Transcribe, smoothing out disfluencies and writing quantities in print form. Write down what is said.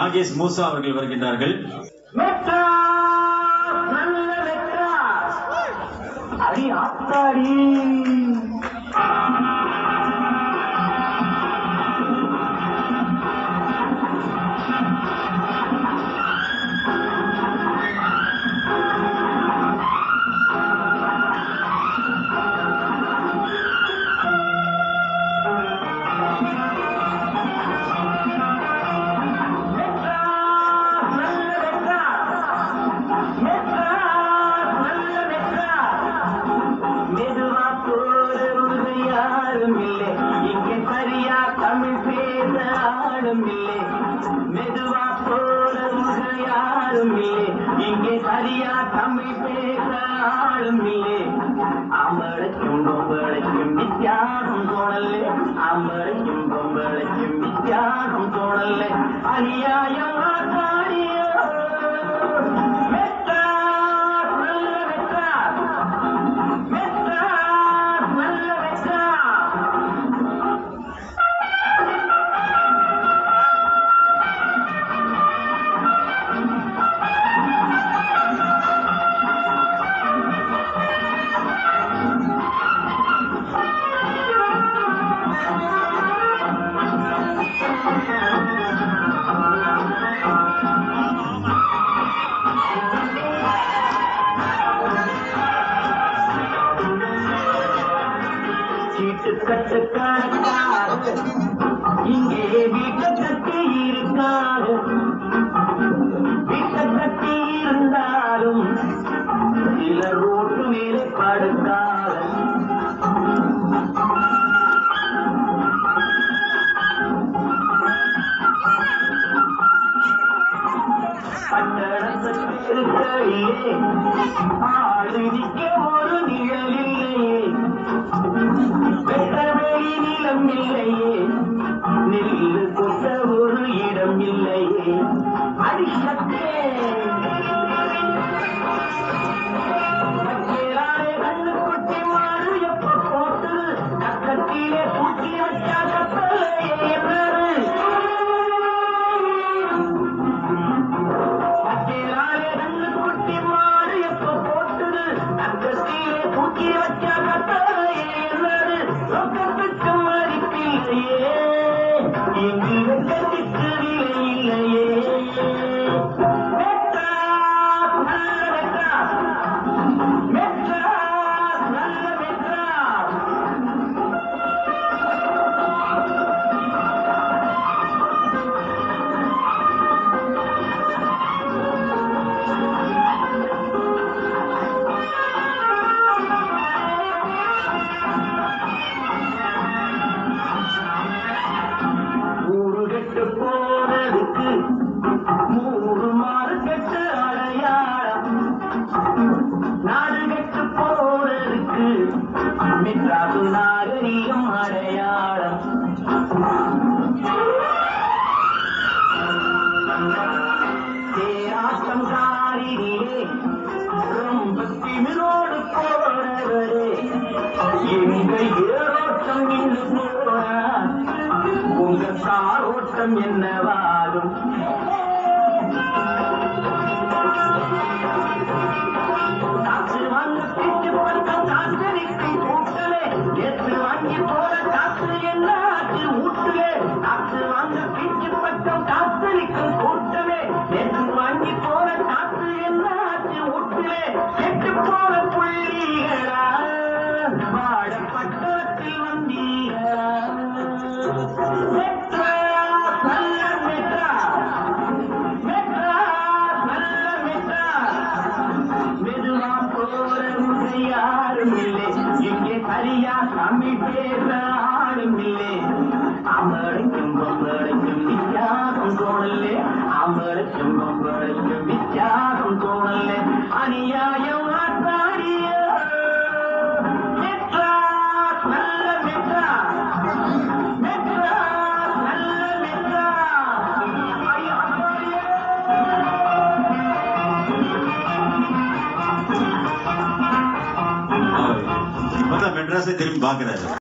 நாகேஷ் மூசா அவர்கள் வருகின்றார்கள். அடி ஆத்தாடி மெதுவா போறவங்க யாரும் இல்லை, இங்கே சரியா தமிழ் பேச ஆளும் இல்லை. அம்பளைக்கும் பொம்பளைக்கும் வித்தியாசம் தோணல்ல, அம்பளைக்கும் பொம்பளைக்கும் வித்தியாசம் தோணல்ல. அநியாயம் ஆசாரியோ மெட்ராஸ் நல்ல மெட்ராஸ், மெட்ராஸ் நல்ல மெட்ராஸ். இங்கே வீட்டை கட்டி இருக்காது, வீட்டை கட்டி இருந்தாலும் சில ரோட்டு மேலே படுக்காது. பட்டணத்துக்கு இருக்கையிலே ஆளு நிற்க ஒரு நிழல் இல்லையே, வெட்டவெளி நிலம் இல்லையே, நெல்லு கொட்ட ஒரு இடம் இல்லையே. அடிசத்தே கண்ணு கொட்டி மாறு எப்ப போட்டு பக்கத்திலே பூச்சி வச்சா கப்பலையே என்னது. கண்ணு கொட்டி மாறு எப்ப போட்டு பக்கத்திலே பூச்சி வச்சா கப்பலையே என்னது. ரொக்கத்துக்கு மதிப்பில்லையே, இங்கு வெட்டத்திற்கு விலை இல்லையே. மெட்ராஸ் நல்ல மெட்ராஸ், மெட்ராஸ் நல்ல மெட்ராஸ். ஊரு கெட்டு போனதுக்கு 3 மார்க்கெட்டு அடையாளம், நாடு கெட்டு போனதுக்கு மெட்ராசு நாகரிகம் அடையாளம். தேராட்டம் காரிலே ரொம்ப திமிரோடு போனவரே, எங்க ஏரோட்டம் இன்று போனா உங்க காரோட்டம் என்னவாகும். காசு வாங்க பிச்சு பக்கம் காசு நிற்கும் கூட்டலே, நேற்று வாங்கி போற காசு என்ன ஆச்சு ஊட்டுலே. காசு வாங்க பிச்சு பக்கம் காசு நிற்கும் கூட்டமே, நேற்று வாங்கி போற காசு என்ன ஆச்சு ஊட்டுலே. கெட்டு போற புள்ளிகளா வாட பட்டத்தில் வந்தீங்களா. மெட்ராஸ் நல்ல மெட்ராஸ், மெட்ராஸ் நல்ல மெட்ராஸ். மெதுவா போறவங்க யாரும் இல்லை, இங்கே சரியா தமிழ் பேச ஆளும் இல்லை. அம்பளைக்கும் பொம்பளைக்கும் வித்தியாசம் தோணல்ல, அம்பளைக்கும் பொம்பளைக்கும் வித்தியாசம் தோணல்ல. அநியாயம் ஆத்தாடியோ மெட்ராஸ் நல்ல மெட்ராஸ், மெட்ராஸ் நல்ல மெட்ராஸ். ஐயோ ஆத்தாடியோ. மெட்ராஸை திரும்பி பாக்குறாரு.